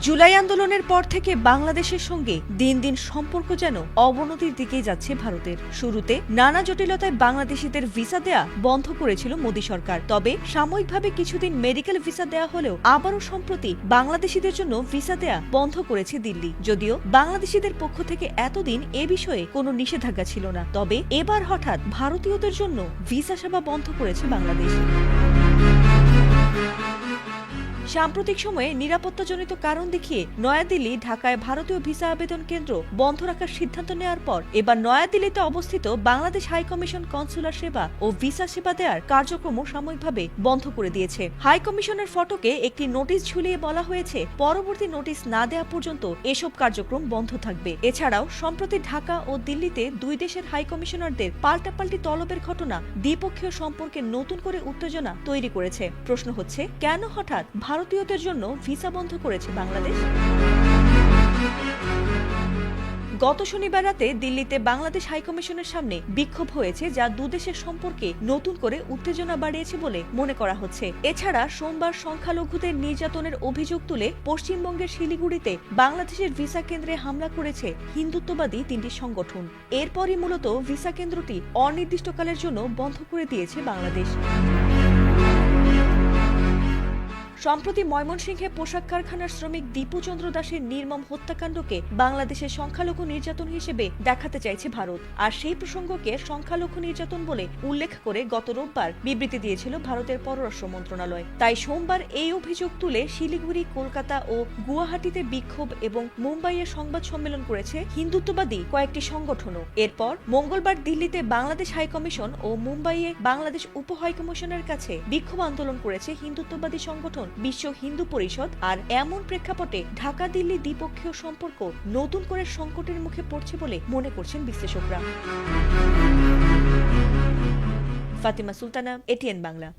জুলাই আন্দোলনের পর থেকে বাংলাদেশের সঙ্গে দিন দিন সম্পর্ক যেন অবনতির দিকেই যাচ্ছে ভারতের। শুরুতে নানা জটিলতায় বাংলাদেশিদের ভিসা দেয়া বন্ধ করেছিল মোদী সরকার, তবে সাময়িকভাবে কিছুদিন মেডিকেল ভিসা দেয়া হলেও আবারও সম্প্রতি বাংলাদেশিদের জন্য ভিসা দেয়া বন্ধ করেছে দিল্লি। যদিও বাংলাদেশিদের পক্ষ থেকে এতদিন এ বিষয়ে কোনো নিষেধাজ্ঞা ছিল না, তবে এবার হঠাৎ ভারতীয়দের জন্য ভিসা সেবা বন্ধ করেছে বাংলাদেশ। সাম্প্রতিক সময়ে নিরাপত্তাজনিত কারণ দেখিয়ে নয়াদিল্লি ঢাকায় ভারতীয় ভিসা আবেদন কেন্দ্র বন্ধ রাখার সিদ্ধান্ত নেওয়ার পর এবার নয়াদিল্লিতে অবস্থিত বাংলাদেশ হাইকমিশন কনসুলার সেবা ও ভিসা সেবা দেওয়ার কার্যক্রম সাময়িকভাবে বন্ধ করে দিয়েছে। হাইকমিশনের ফটকে একটি নোটিশ ঝুলিয়ে বলা হয়েছে, পরবর্তী নোটিশ না দেওয়া পর্যন্ত এসব কার্যক্রম বন্ধ থাকবে। এছাড়াও সম্প্রতি ঢাকা ও দিল্লিতে দুই দেশের হাইকমিশনারদের পাল্টাপাল্টি তলবের ঘটনা দ্বিপক্ষীয় সম্পর্কে নতুন করে উত্তেজনা তৈরি করেছে। প্রশ্ন হচ্ছে, কেন হঠাৎ ভারতীয়দের জন্য ভিসা বন্ধ করেছে বাংলাদেশ? গত শনিবার রাতে দিল্লিতে বাংলাদেশ হাইকমিশনের সামনে বিক্ষোভ হয়েছে, যা দুদেশের সম্পর্কে নতুন করে উত্তেজনা বাড়িয়েছে বলে মনে করা হচ্ছে। এছাড়া সোমবার সংখ্যালঘুদের নির্যাতনের অভিযোগ তুলে পশ্চিমবঙ্গের শিলিগুড়িতে বাংলাদেশের ভিসা কেন্দ্রে হামলা করেছে হিন্দুত্ববাদী তিনটি সংগঠন। এরপরই মূলত ভিসা কেন্দ্রটি অনির্দিষ্টকালের জন্য বন্ধ করে দিয়েছে বাংলাদেশ। সম্প্রতি ময়মনসিংহে পোশাক কারখানার শ্রমিক দীপু চন্দ্র দাসের নির্মম হত্যাকাণ্ডকে বাংলাদেশের সংখ্যালঘু নির্যাতন হিসেবে দেখাতে চাইছে ভারত, আর সেই প্রসঙ্গকে সংখ্যালঘু নির্যাতন বলে উল্লেখ করে গত রোববার বিবৃতি দিয়েছিল ভারতের পররাষ্ট্র মন্ত্রণালয়। তাই সোমবার এই অভিযোগ তুলে শিলিগুড়ি, কলকাতা ও গুয়াহাটিতে বিক্ষোভ এবং মুম্বাইয়ে সংবাদ সম্মেলন করেছে হিন্দুত্ববাদী কয়েকটি সংগঠনও। এরপর মঙ্গলবার দিল্লিতে বাংলাদেশ হাইকমিশন ও মুম্বাইয়ে বাংলাদেশ উপ হাইকমিশনের কাছে বিক্ষোভ আন্দোলন করেছে হিন্দুত্ববাদী সংগঠন বিশ্ব হিন্দু পরিষদ। আর এমন প্রেক্ষাপটে ঢাকা দিল্লি দ্বিপক্ষীয় সম্পর্ক নতুন করে সংকটের মুখে পড়ছে বলে মনে করছেন বিশ্লেষকরা। ফাতিমা সুলতানা, এটিএন বাংলা।